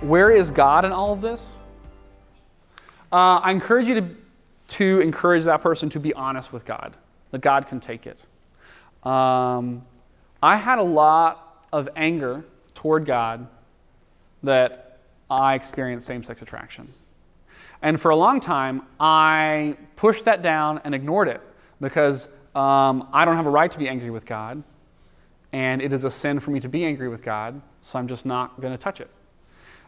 where is God in all of this? I encourage you to encourage that person to be honest with God, that God can take it. I had a lot of anger toward God that I experienced same-sex attraction. And for a long time, I pushed that down and ignored it because I don't have a right to be angry with God, and it is a sin for me to be angry with God, so I'm just not going to touch it.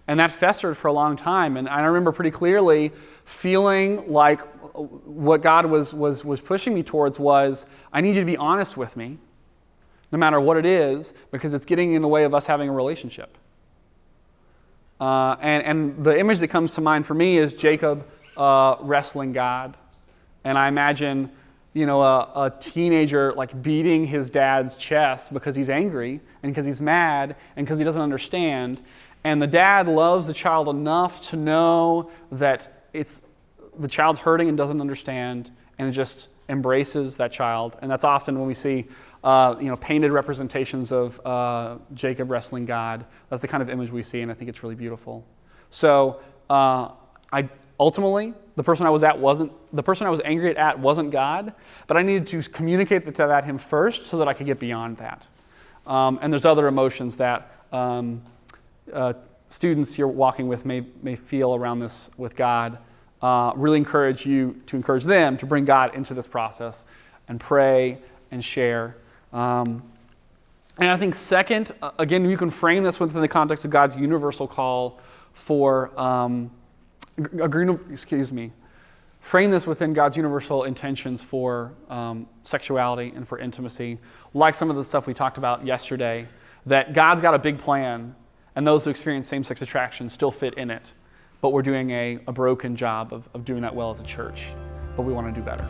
And that festered for a long time, and I remember pretty clearly feeling like what God was pushing me towards was, I need you to be honest with me, no matter what it is, because it's getting in the way of us having a relationship. And the image that comes to mind for me is Jacob wrestling God. And I imagine, a teenager like beating his dad's chest because he's angry and because he's mad and because he doesn't understand. And the dad loves the child enough to know that the child's hurting and doesn't understand, and it just embraces that child. And that's often when we see painted representations of Jacob wrestling God. That's the kind of image we see, and I think it's really beautiful. So ultimately, the person I was angry at wasn't God, but I needed to communicate that to him first so that I could get beyond that. And there's other emotions that students you're walking with may feel around this with God. Really encourage you to encourage them to bring God into this process and pray and share. And I think second, again, you can frame this within the context of God's universal call for frame this within God's universal intentions for sexuality and for intimacy, like some of the stuff we talked about yesterday, that God's got a big plan, and those who experience same-sex attraction still fit in it. But we're doing a broken job of doing that well as a church. But we want to do better.